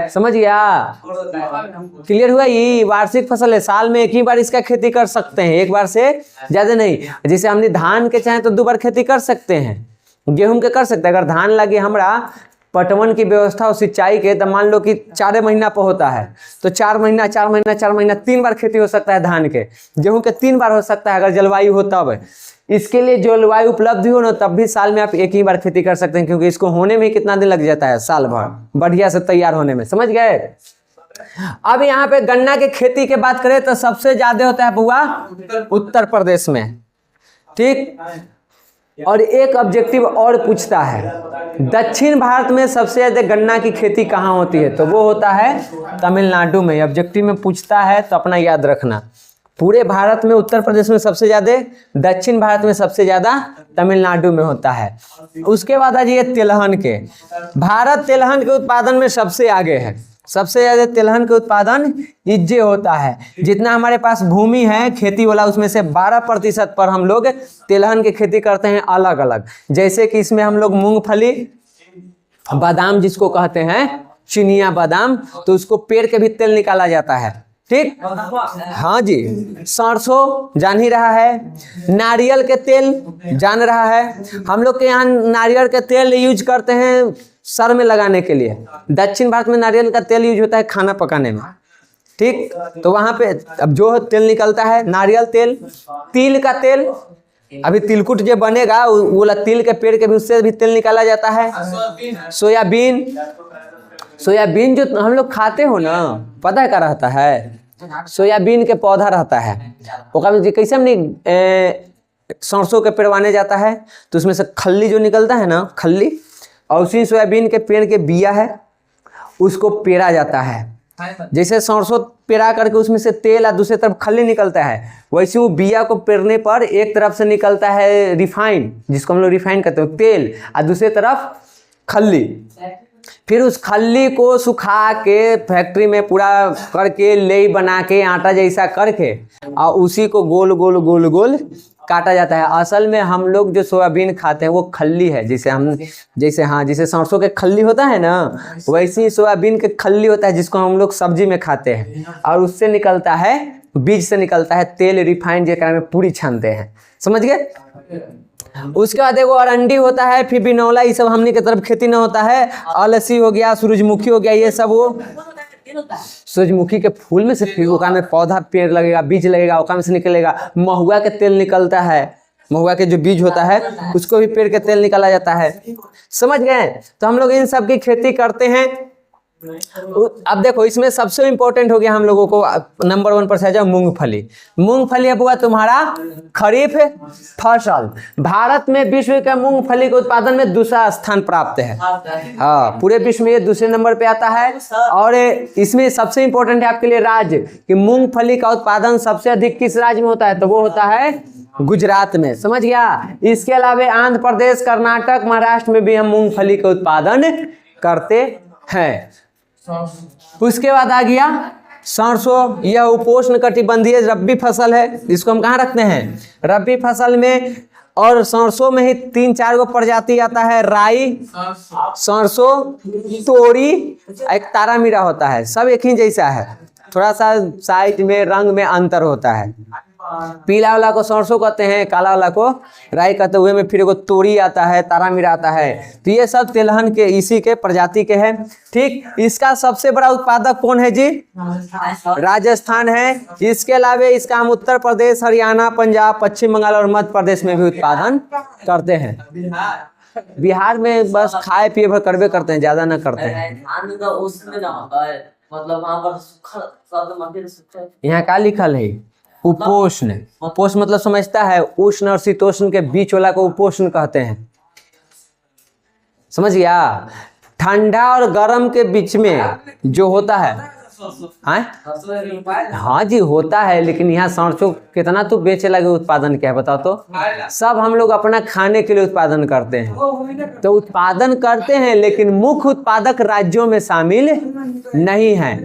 समझ गया। क्लियर हुआ। ये वार्षिक फसल है, साल में एक ही बार इसका खेती कर सकते हैं, एक बार से ज्यादा नहीं। जैसे हमने धान के चाहे तो 2 बार खेती कर सकते हैं, गेहूं के कर सकते हैं। अगर धान लगे हमरा पटवन की व्यवस्था और सिंचाई के, तो मान लो कि 4 महीना पर होता है, तो 4 महीना 3 बार खेती हो सकता है धान के। गेहूं के 3 बार हो सकता है अगर जलवायु हो तब। इसके लिए जलवायु उपलब्ध हो ना, तब भी साल में आप एक ही बार खेती कर सकते हैं, क्योंकि इसको होने में कितना दिन लग जाता है, साल भर, बढ़िया से तैयार होने में, समझ गए। अब यहाँ पे गन्ना के खेती के बात करें तो सबसे ज्यादा होता है बुआ उत्तर प्रदेश में, ठीक। और एक ऑब्जेक्टिव और पूछता है, दक्षिण भारत में सबसे ज्यादा गन्ना की खेती कहाँ होती है, तो वो होता है तमिलनाडु में। ऑब्जेक्टिव में पूछता है तो अपना याद रखना, पूरे भारत में उत्तर प्रदेश में सबसे ज्यादा, दक्षिण भारत में सबसे ज्यादा तमिलनाडु में होता है। उसके बाद आ जाइए तिलहन के। भारत तिलहन के उत्पादन में सबसे आगे है, सबसे ज्यादा तिलहन के उत्पादन इज्जे होता है। जितना हमारे पास भूमि है खेती वाला, उसमें से 12% पर हम लोग तिलहन की खेती करते हैं अलग अलग। जैसे कि इसमें हम लोग मूंगफली, बादाम जिसको कहते हैं चिनिया बादाम, तो उसको पेड़ के भी तेल निकाला जाता है, ठीक। हाँ जी, सरसों जान ही रहा है, नारियल के तेल जान रहा है। हम लोग के यहाँ नारियल के तेल यूज करते हैं सर में लगाने के लिए। दक्षिण भारत में नारियल का तेल यूज होता है खाना पकाने में, ठीक। तो वहां पे अब जो तेल निकलता है नारियल तेल, तिल का तेल, अभी तिलकुट जो बनेगा वो तिल के पेड़ के भी उससे भी तेल निकाला जाता है। सोयाबीन, सोयाबीन जो हम लोग खाते हो ना, पता है क्या रहता है, सोयाबीन के पौधा रहता है, ओका कैसे हमने सरसों के पेड़वाने जाता है, तो उसमें से खल्ली जो निकलता है ना, खल्ली, और उसी सोयाबीन के पेड़ के बिया है, उसको पेरा जाता है। जैसे सरसों पेरा करके उसमें से तेल और दूसरी तरफ खल्ली निकलता है, वैसे वो बिया को पेरने पर एक तरफ से निकलता है रिफाइन, जिसको हम लोग रिफाइन कहते हैं, तेल, और दूसरी तरफ खल्ली। फिर उस खल्ली को सुखा के फैक्ट्री में पूरा करके लेई बना के आटा जैसा करके और उसी को गोल गोल गोल गोल काटा जाता है। असल में हम लोग जो सोयाबीन खाते हैं वो खल्ली है, जैसे सरसों के खल्ली होता है ना, वैसे ही सोयाबीन के खल्ली होता है जिसको हम लोग सब्जी में खाते हैं, और उससे निकलता है, बीज से निकलता है तेल, रिफाइन, जेकरा में पूरी छानते हैं। समझ गए? उसके बाद एगो अरंडी होता है, फिर बिनौला, ये सब हमनी के तरफ खेती ना होता है। अलसी हो गया, सूरजमुखी हो गया, ये सब वो सूरजमुखी के फूल में से फिर ओका में पौधा पेड़ लगेगा, बीज लगेगा, ओका में से निकलेगा। महुआ के तेल निकलता है, महुआ के जो बीज होता है उसको भी पेड़ के तेल निकाला जाता है। समझ गए? तो हम लोग इन सब की खेती करते हैं। अब देखो, इसमें सबसे इंपॉर्टेंट हो गया हम लोगों को नंबर 1 पर है मूंगफली। मूंगफली अब हुआ तुम्हारा खरीफ फसल। भारत में विश्व के मूंगफली के उत्पादन में दूसरा स्थान प्राप्त है। हाँ, पूरे विश्व में ये दूसरे नंबर पे आता है। और इसमें सबसे इंपॉर्टेंट है आपके लिए राज्य कि मूंगफली का उत्पादन सबसे अधिक किस राज्य में होता है, तो वो होता है गुजरात में। समझ गया? इसके अलावा आंध्र प्रदेश, कर्नाटक, महाराष्ट्र में भी हम मूंगफली का उत्पादन करते हैं। उसके बाद आ गया सरसों। यह उपोष्ण कटिबंधीय रबी फसल है। इसको हम कहाँ रखते हैं? रबी फसल में। और सरसों में ही 3-4 गो प्रजाति आता है, राई, सरसों, तोरी, एक तारामीरा होता है। सब एक ही जैसा है, थोड़ा सा साइज में, रंग में अंतर होता है। पीला वाला को सरसों कहते हैं, काला वाला को राई कहते हुए में फिर एगो तोरी आता है, तारामीरा आता है। तो ये सब तिलहन के इसी के प्रजाति के हैं। ठीक, इसका सबसे बड़ा उत्पादक कौन है जी? राजस्थान है। इसके अलावा इसका हम उत्तर प्रदेश, हरियाणा, पंजाब, पश्चिम बंगाल और मध्य प्रदेश में भी उत्पादन करते हैं। बिहार में बस खाए पिए भर करवे करते हैं, ज्यादा ना करते हैं। यहाँ क्या लिखल है? उपोष्ण। उपोष्ण मतलब समझता है, उष्ण और शीतोष्ण के बीच वाला को उपोष्ण कहते हैं। समझ गया? ठंडा और गर्म के बीच में जो होता है, हाँ जी होता है, लेकिन यहाँ सरसों कितना तो बेचे लगे, उत्पादन क्या है बताओ तो? सब हम लोग अपना खाने के लिए उत्पादन करते हैं। तो उत्पादन करते हैं, लेकिन मुख्य उत्पादक राज्यों में शामिल नहीं है।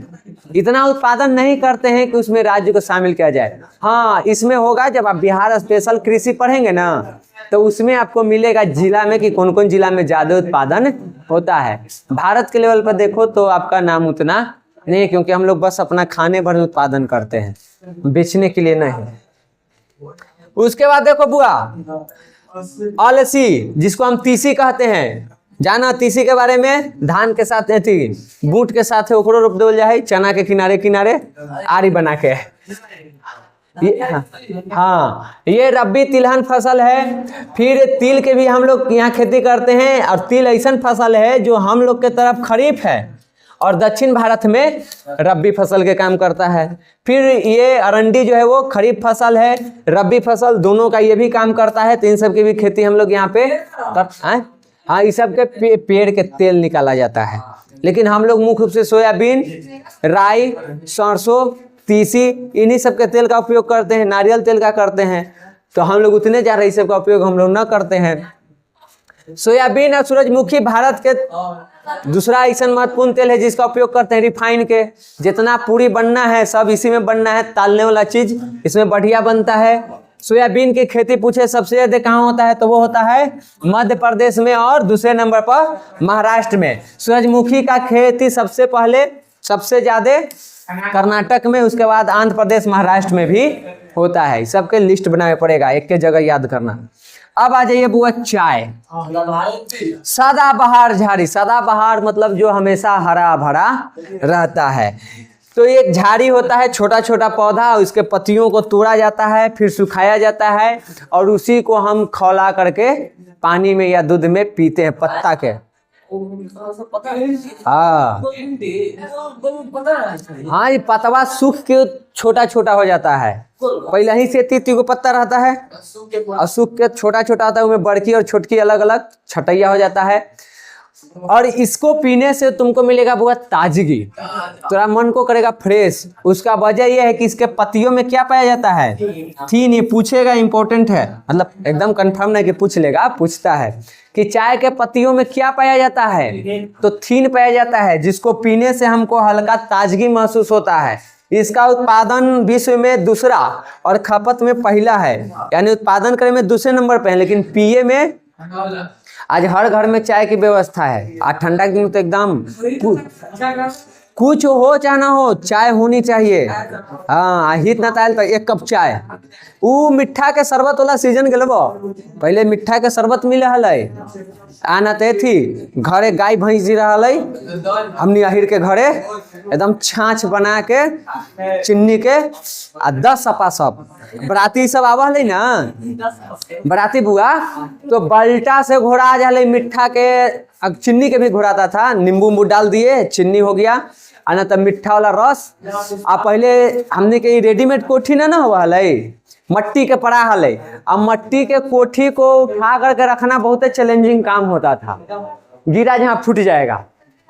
इतना उत्पादन नहीं करते हैं कि उसमें राज्य को शामिल किया जाए। हाँ, इसमें होगा जब आप बिहार स्पेशल कृषि पढ़ेंगे ना, तो उसमें आपको मिलेगा जिला में कि कौन कौन जिला में ज्यादा उत्पादन होता है। भारत के लेवल पर देखो तो आपका नाम उतना नहीं, क्योंकि हम लोग बस अपना खाने भर उत्पादन करते हैं, बेचने के लिए नहीं। उसके बाद देखो बुआ, अलसी, जिसको हम तीसी कहते हैं। जाना तीसी के बारे में? धान के साथ थी, बूट के साथ ओकरो रोप देवल जाए, चना के किनारे किनारे आरी बना के। हाँ, ये रबी तिलहन फसल है। फिर तिल के भी हम लोग यहाँ खेती करते हैं, और तिल ऐसा फसल है जो हम लोग के तरफ खरीफ है और दक्षिण भारत में रबी फसल के काम करता है। फिर ये अरंडी जो है वो खरीफ फसल है, रबी फसल दोनों का ये भी काम करता है। तो इन सब की भी खेती हम लोग यहाँ पे करते हैं। हाँ, इस सब के पेड़ के तेल निकाला जाता है, लेकिन हम लोग मुख्य रूप से सोयाबीन, राई, सरसों, तीसी, इन्हीं सब के तेल का उपयोग करते हैं। नारियल तेल का करते हैं, तो हम लोग उतने ज़्यादा इस सब का उपयोग हम लोग न करते हैं। सोयाबीन और सूरजमुखी भारत के दूसरा ऐसा महत्वपूर्ण तेल है जिसका उपयोग करते हैं रिफाइन के। जितना पूरी बनना है सब इसी में बनना है, तालने वाला चीज इसमें बढ़िया बनता है। सोयाबीन की खेती पूछे सबसे ज्यादा कहाँ होता है, तो वो होता है मध्य प्रदेश में, और दूसरे नंबर पर महाराष्ट्र में। सूरजमुखी का खेती सबसे पहले सबसे ज्यादा कर्नाटक में, उसके बाद आंध्र प्रदेश, महाराष्ट्र में भी होता है। सबके लिस्ट बनाना पड़ेगा, एक के जगह याद करना। अब आ जाइए बुआ चाय। सदाबहार झाड़ी, सदाबहार मतलब जो हमेशा हरा भरा रहता है। तो एक झाड़ी होता है, छोटा छोटा पौधा, उसके पत्तियों को तोड़ा जाता है, फिर सुखाया जाता है, और उसी को हम खौला करके पानी में या दूध में पीते हैं, पत्ता के। हाँ, ये पतवा सूख के छोटा छोटा हो जाता है। पहले ही से 3 को पत्ता रहता है, और सूख के छोटा छोटा होता है, उसमें बड़की और छोटकी अलग अलग छटैया हो जाता है। और इसको पीने से तुमको मिलेगा बहुत ताजगी, तुम्हारा मन को करेगा फ्रेश। उसका वजह यह है कि इसके पत्तियों में क्या पाया जाता है? थीन। ये पूछेगा, इंपॉर्टेंट है, मतलब एकदम कंफर्म नहीं कि पूछ लेगा, पूछता है कि चाय के पत्तियों में क्या पाया जाता है? तो थीन पाया जाता है, जिसको पीने से हमको हल्का ताजगी महसूस होता है। इसका उत्पादन विश्व में दूसरा और खपत में पहला है, यानी उत्पादन करने में दूसरे नंबर पे है, लेकिन पिए में आज हर घर में चाय की व्यवस्था है। आज ठंडा के दिन तो एकदम कुछ हो चाहे ना हो, चाय होनी चाहिए। हाँ, हित ना ताल तो एक कप चाय। ऊ मिठा के शरबत वाला सीजन गेलबो, पहले मिठा के शरबत मिले हलै, आना ते थी घरे गाय भैंस जी रहा है, हमनी अहिर के घरे एकदम छाछ बना के चिन्नी के आ 10 सपा सब बराती सब आवा है ना, बराती बुआ तो बल्टा से घोड़ा जाले मिठा के, अब चिन्नी के भी घोड़ाता था, नींबू उम्बू डाल दिए, चिन्नी हो गया, आना तब मिठा वाला रस। आ पहले हमने के रेडीमेड कोठी ना हुआ हलै, मट्टी के पड़ा हलै, अब मट्टी के कोठी को उठा करके रखना बहुत चैलेंजिंग काम होता था, गिरा जहाँ फूट जाएगा,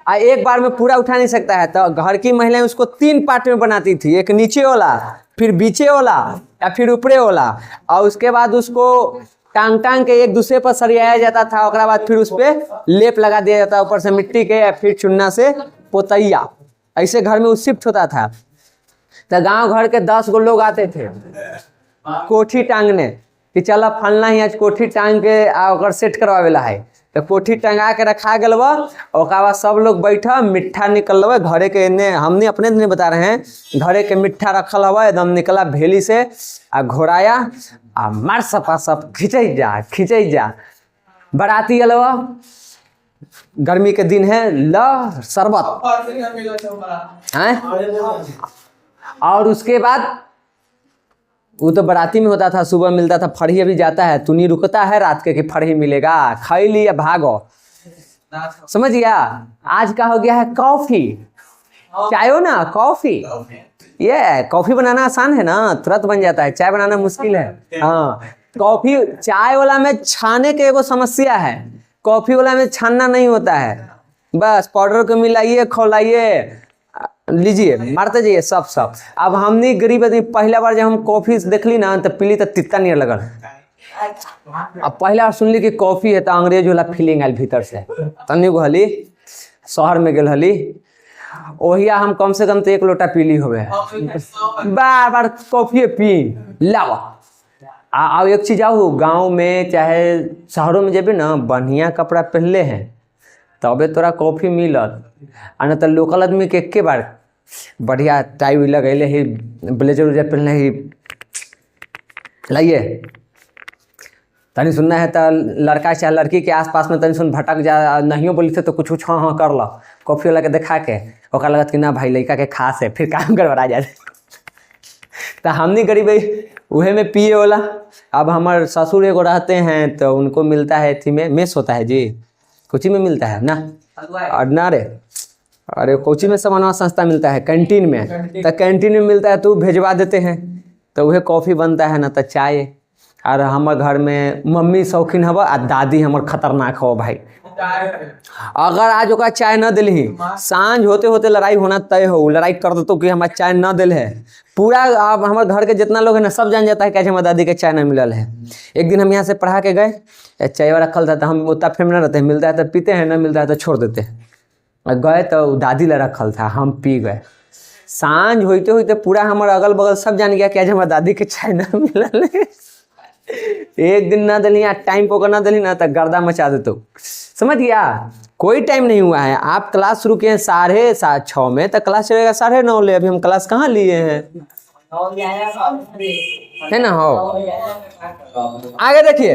एक बार में पूरा उठा नहीं सकता है। तो घर की महिलाएं उसको 3 पार्ट में बनाती थी, एक नीचे वाला, फिर बीचे वाला या फिर ऊपरे वाला, और उसके बाद उसको टांग टांग के एक दूसरे पर सरियाया जाता था, उसके बाद फिर उस पर लेप लगा दिया जाता, ऊपर से मिट्टी के या फिर चुन्ना से पोतैया, ऐसे घर में शिफ्ट होता था। तो गांव घर के 10 गो लोग आते थे कोठी टांगने कि चला फलना ही आज कोठी टांग के और सेट करवावेला है। तो कोठी टंगा के रखा गल, ओकर बाद सब लोग बैठा, मिठा निकल घरे के, ने हमने अपने नहीं बता रहे हैं, घरे के मिठा रखल हुआ एकदम निकला भेली से आ घोड़ाया आ मार सपा सब खिंचई जा बराती अलवा। गर्मी के दिन है, ल शरबत हैं, और उसके बाद वो तो बराती में होता था, सुबह मिलता था, फड़ी अभी जाता है, तू नहीं रुकता है रात के कि फड़ी मिलेगा, खाई लिया भागो, समझ गया। आज का हो गया है कॉफी, चाय हो ना कॉफी, ये कॉफी बनाना आसान है ना, तुरंत बन जाता है, चाय बनाना मुश्किल है। हाँ, कॉफी चाय वाला में छाने के एगो समस्या है, कॉफी वाला में छानना नहीं होता है, बस पाउडर को मिलाइए, खौलाइए, लीजिए, मारते जाइए सब। अब हमने गरीब आदमी पहला बार जब हम कॉफी देखली ना तो पीली तो तित्ता नहीं लगल, अब पहला बार सुनली कि कॉफी है तो अंग्रेज वाला फीलिंग आयल भीतर से। तनी गो हली शहर में गेल हली, ओहिया हम कम से कम तो 1 लोटा पीली हो गए, बार बार कॉफी पी लावा। अब एक चीज आओ, गाँव में चाहे शहरों में जेबे ना, बढ़िया कपड़ा पहनले हैं तबे तोरा कॉफी मिलत, आ न तो लोकल आदमी के एक बार बढ़िया टाई हुई लगैले ही, ब्लेजर उजर पहनले ही, लाइए तनी सुनना है तो लड़का चाहे लड़की के आसपास में तनी सुन भटक जा, नहीं बोली थे तो कुछ हाँ कर लो, कॉफी वाला के देखा के ओका लगत कि ना भाई लड़का के खास है, फिर काम गड़बड़ा जाए। तो हमनी गरीब उहे में पिए वाला। अब हमारे ससुर एगो रहते हैं तो उनको मिलता है थी में मेस होता है जी, कोची में मिलता है ना, और ना रे, अरे कोची में सामान सस्ता मिलता है कैंटीन में, तो कैंटीन में मिलता है तो भेजवा देते हैं, तो वह कॉफ़ी बनता है ना तो चाय। और हमारे घर में मम्मी शौकीन हवा आ दादी हमार खतरनाक हो भाई, अगर आज ओका चाय न दिली सांझ होते होते लड़ाई होना तय हो, लड़ाई कर देते कि हमारा चाय न दिल है, पूरा अब हमारे घर के जितना लोग है ना सब जान जाता है कि हमारे दादी के चाय न मिलल है। एक दिन हम यहाँ से पढ़ा के गए, चाय रखल था तो हम उतना फेम न रहते हैं, मिलता है तो पीते हैं, न मिलता है तो छोड़ देते हैं। गए तो दादी ला रखल था, हम पी गए, सांझ होते होते पूरा हमारे अगल बगल सब जान गया कि आज हमारे दादी के चाय न मिलल है। एक दिन ना दिली, टाइम को ना दिली ना तो गर्दा मचा देते, समझ गया। कोई टाइम नहीं हुआ है, आप क्लास शुरू किए हैं 6:30 में, तो क्लास चलेगा 9:30 ले, अभी हम क्लास कहाँ लिए हैं, है ना। हो आगे देखिए,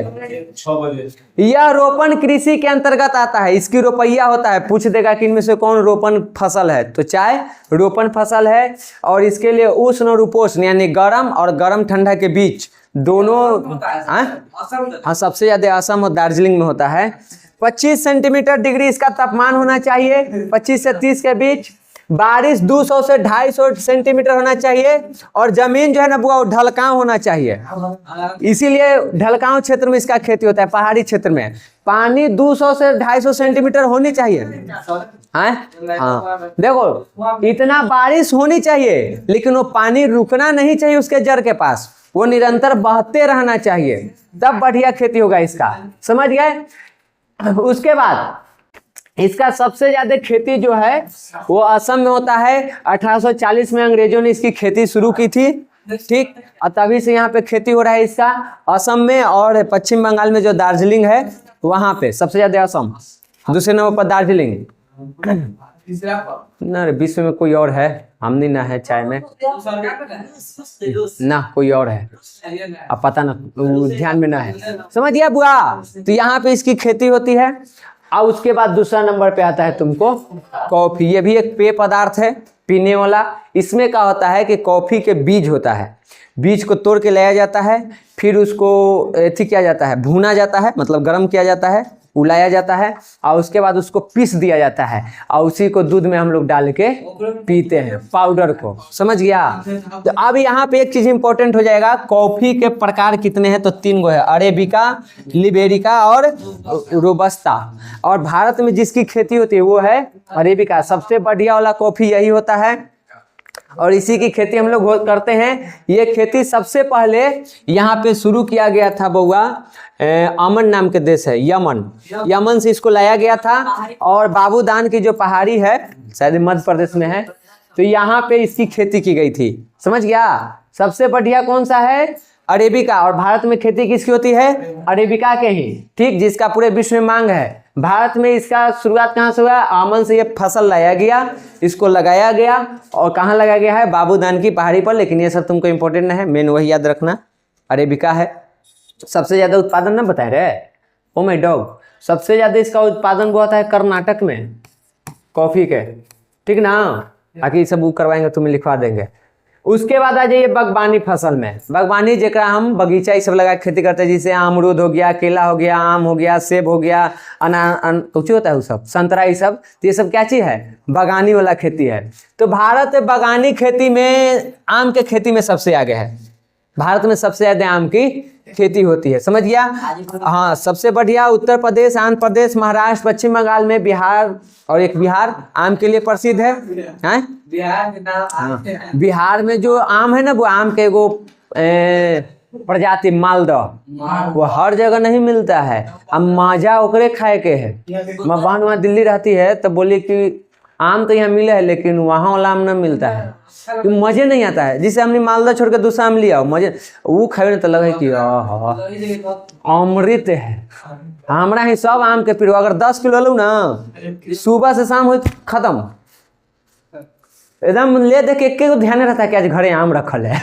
यह रोपण कृषि के अंतर्गत आता है, इसकी रोपैया होता है। पूछ देगा कि इनमें से कौन रोपण फसल है, तो चाय रोपण फसल है, और इसके लिए उष्ण और उपोष्ण यानी गर्म और गर्म ठंडा के बीच दोनों, हाँ सबसे ज्यादा असम और दार्जिलिंग में होता है। 25 सेंटीमीटर डिग्री इसका तापमान होना चाहिए, 25 से 30 के बीच, बारिश 200 से 250 सेंटीमीटर होना चाहिए और जमीन जो है ना वो ढलकाव होना चाहिए, इसीलिए ढलकाव क्षेत्र में इसका खेती होता है। पहाड़ी क्षेत्र में पानी 200 से 250 सेंटीमीटर होनी चाहिए। हाँ, देखो इतना बारिश होनी चाहिए, लेकिन वो पानी रुकना नहीं चाहिए उसके जड़ के पास, वो निरंतर बहते रहना चाहिए, तब बढ़िया खेती होगा इसका। समझ गए। उसके बाद इसका सबसे ज्यादा खेती जो है वो असम में होता है। 1840 में अंग्रेजों ने इसकी खेती शुरू की थी, ठीक, और तभी से यहाँ पे खेती हो रहा है इसका असम में। और पश्चिम बंगाल में जो दार्जिलिंग है वहां पे सबसे ज्यादा असम, दूसरे नंबर पर दार्जिलिंग। ना विश्व में कोई और है, हमनी ना है चाय में ना, कोई और है, अब पता ना, ध्यान में ना है। समझ गया बुआ। तो यहाँ पे इसकी खेती होती है। और उसके बाद दूसरा नंबर पे आता है तुमको कॉफी। ये भी एक पेय पदार्थ है पीने वाला। इसमें क्या होता है कि कॉफी के बीज होता है, बीज को तोड़ के लाया जाता है, फिर उसको एथी किया जाता है, भूना जाता है, मतलब गर्म किया जाता है, उलाया जाता है, और उसके बाद उसको पीस दिया जाता है और उसी को दूध में हम लोग डाल के पीते हैं, पाउडर को। समझ गया। तो अब यहाँ पे एक चीज इंपॉर्टेंट हो जाएगा, कॉफी के प्रकार कितने हैं? तो 3 गो है, अरेबिका, लिबेरिका और रोबस्ता। और भारत में जिसकी खेती होती है वो है अरेबिका। सबसे बढ़िया वाला कॉफी यही होता है और इसी की खेती हम लोग करते हैं। ये खेती सबसे पहले यहाँ पे शुरू किया गया था बउआ, अमन नाम के देश है, यमन से इसको लाया गया था। और बाबूदान की जो पहाड़ी है शायद मध्य प्रदेश में है, तो यहाँ पे इसकी खेती की गई थी। समझ गया। सबसे बढ़िया कौन सा है? अरेबिका। और भारत में खेती किसकी होती है? अरेबिका के ही, ठीक, जिसका पूरे विश्व में मांग है। भारत में इसका शुरुआत कहाँ से हुआ? आमन से ये फसल लाया गया, इसको लगाया गया, और कहाँ लगाया गया है? बाबूदान की पहाड़ी पर। लेकिन ये सब तुमको इंपॉर्टेंट नहीं है, मेन वही याद रखना, अरेबिका है। सबसे ज्यादा उत्पादन ना बता रहे, ओ माय डॉग, सबसे ज्यादा इसका उत्पादन वो होता है कर्नाटक में कॉफी के, ठीक ना। बाकी सब वो करवाएंगे, तुम्हें लिखवा देंगे। उसके बाद आ जाइए बागवानी फसल में। बागवानी जेकरा हम बगीचा ये सब लगा के खेती करते हैं, जैसे अमरूद हो गया, केला हो गया, आम हो गया, सेब हो गया, कुछ होता है वो सब, संतरा, ये सब। तो ये सब क्या चीज है? बागानी वाला खेती है। तो भारत बागानी खेती में, आम के खेती में सबसे आगे है। भारत में सबसे ज्यादा आम की खेती होती है। समझ गया। हाँ, सबसे बढ़िया उत्तर प्रदेश, आंध्र प्रदेश, महाराष्ट्र, पश्चिम बंगाल में, बिहार, और एक बिहार आम के लिए प्रसिद्ध है। बिहार में जो आम है ना, वो आम के एगो प्रजाति मालदह, वो हर जगह नहीं मिलता है। अब माजा ओकरे खाए के है। मैं बहन वहाँ दिल्ली रहती है, तो बोली कि आम तो यहाँ मिले है लेकिन वहाँ वाला आम न मिलता है, तो मजे नहीं आता है। जिसे हमने मालदा छोड़ के दूसरा आम लिया, मजे वो खाए तो लगे कि अमृत है। हमारा ही सब आम के पेड़, अगर 10 किलो लो ना, सुबह से शाम हो खत्म, एकदम ले दे के एक ध्यान रहता है कि आज घरे आम रखल है।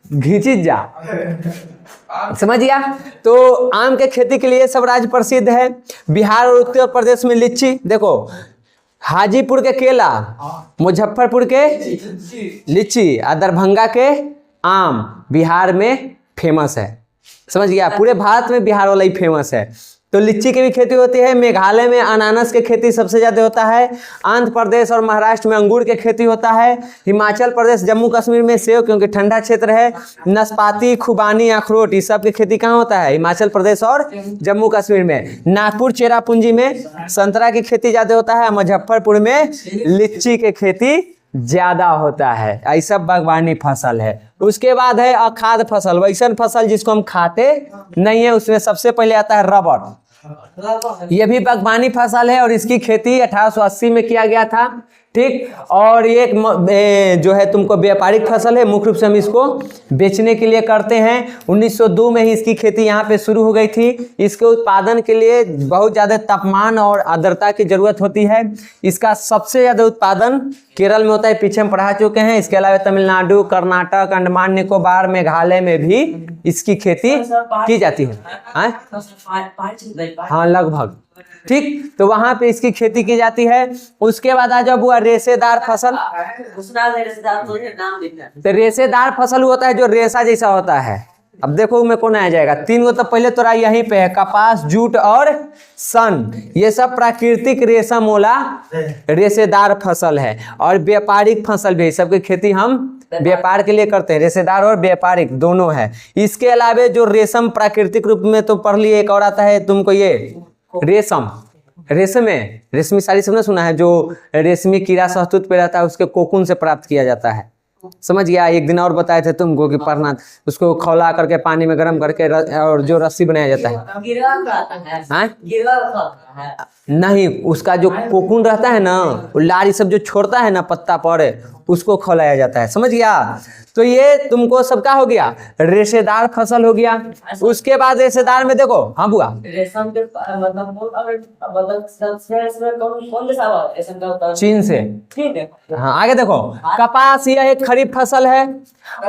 घिची जा। समझ गया। तो आम के खेती के लिए सब राज्य प्रसिद्ध है। बिहार और उत्तर प्रदेश में लीची, देखो हाजीपुर के केला, मुजफ्फरपुर के लीची, और दरभंगा के आम बिहार में फेमस है। समझ गया। पूरे भारत में बिहार वाला ही फेमस है। तो लीची की भी खेती होती है। मेघालय में अनानास की खेती सबसे ज्यादा होता है। आंध्र प्रदेश और महाराष्ट्र में अंगूर की खेती होता है। हिमाचल प्रदेश, जम्मू कश्मीर में सेब, क्योंकि ठंडा क्षेत्र है। नाशपाती, खुबानी, अखरोट, इस सब की खेती कहाँ होता है? हिमाचल प्रदेश और जम्मू कश्मीर में। नागपुर, चेरापूंजी में संतरा की खेती ज्यादा होता है। मुजफ्फरपुर में लीची की खेती ज्यादा होता है। ऐसा बागवानी फसल है। उसके बाद है अखाद्य फसल, वैसन फसल जिसको हम खाते नहीं है। उसमें सबसे पहले आता है रबर। यह भी बागवानी फसल है और इसकी खेती 1880 में किया गया था, ठीक। और ये जो है तुमको व्यापारिक फसल है, मुख्य रूप से हम इसको बेचने के लिए करते हैं। 1902 में ही इसकी खेती यहाँ पे शुरू हो गई थी। इसके उत्पादन के लिए बहुत ज़्यादा तापमान और आर्द्रता की जरूरत होती है। इसका सबसे ज़्यादा उत्पादन केरल में होता है, पीछे हम पढ़ा चुके हैं। इसके अलावा तमिलनाडु, कर्नाटक, अंडमान निकोबार, मेघालय में भी इसकी खेती की जाती है। हाँ, लगभग, ठीक। तो वहां पे इसकी खेती की जाती है। उसके बाद आ जाओ रेशेदार फसल। तो रेशेदार फसल होता है जो रेशा जैसा होता है, अब देखो में कौन आ जाएगा, 3 गो तो पहले तोरा यहीं पे है, कपास, जूट और सन। ये सब प्राकृतिक रेशम वाला रेशेदार फसल है और व्यापारिक फसल भी। सबकी खेती हम व्यापार के लिए करते हैं, रेशेदार और व्यापारिक दोनों है। इसके अलावा जो रेशम प्राकृतिक रूप में तो पढ़ लिए, एक और आता है तुमको ये रेशम। रेशमी साड़ी सबने सुना है, जो रेशमी कीड़ा शहतूत पे रहता है उसके कोकून से प्राप्त किया जाता है। समझ गया। एक दिन और बताए थे तुमको कि पढ़ना, उसको खौला करके पानी में गर्म करके और जो रस्सी बनाया जाता है। नहीं, उसका जो कोकून रहता है ना, वो लारी सब जो छोड़ता है ना पत्ता पर, उसको खौलाया जाता है। समझ गया। तो ये तुमको सबका हो गया, रेशेदार फसल हो गया। उसके बाद रेशेदार में देखो, हाँ बुआ, रेशम के चीन से। ठीक है। हाँ आगे देखो, कपास यह एक खरीफ फसल है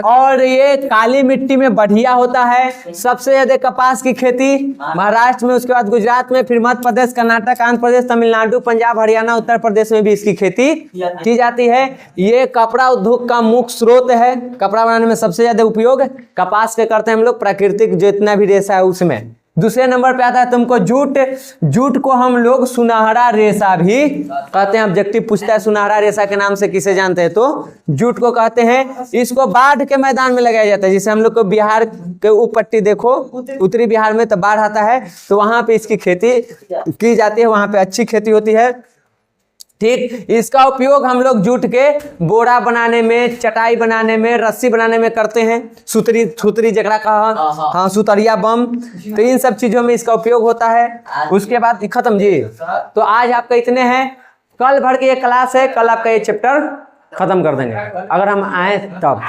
और ये काली मिट्टी में बढ़िया होता है। सबसे ज्यादा कपास की खेती महाराष्ट्र में, उसके बाद गुजरात में, फिर मध्य प्रदेश, कर्नाटक, आंध्र प्रदेश, तमिलनाडु, पंजाब, हरियाणा, उत्तर प्रदेश में भी इसकी खेती की जाती है। ये कपड़ा उद्योग का मुख्य स्रोत है। कपड़ा बनाने में सबसे ज्यादा उपयोग कपास के करते हैं हम लोग, प्राकृतिक जितना भी रेशा है उसमें। दूसरे नंबर पे आता है तुमको जूट। जूट को हम लोग सुनहरा रेशा भी कहते हैं। ऑब्जेक्टिव पूछता है सुनहरा रेशा के नाम से किसे जानते हैं, तो जूट को कहते हैं। इसको बाढ़ के मैदान में लगाया जाता है। जैसे हम लोग को बिहार के ऊपर पट्टी देखो, उत्तरी बिहार में तो बाढ़ आता है, तो वहां पे इसकी खेती की जाती है, वहां पे अच्छी खेती होती है। ठीक, इसका उपयोग हम लोग जूट के बोरा बनाने में, चटाई बनाने में, रस्सी बनाने में करते हैं। सुतरी जगड़ा कहा, हाँ सुतरिया बम, तो इन सब चीजों में इसका उपयोग होता है। उसके बाद खत्म जी। तो आज आपका इतने हैं, कल भर के ये क्लास है, कल आपका ये चैप्टर खत्म कर देंगे अगर हम आए तब।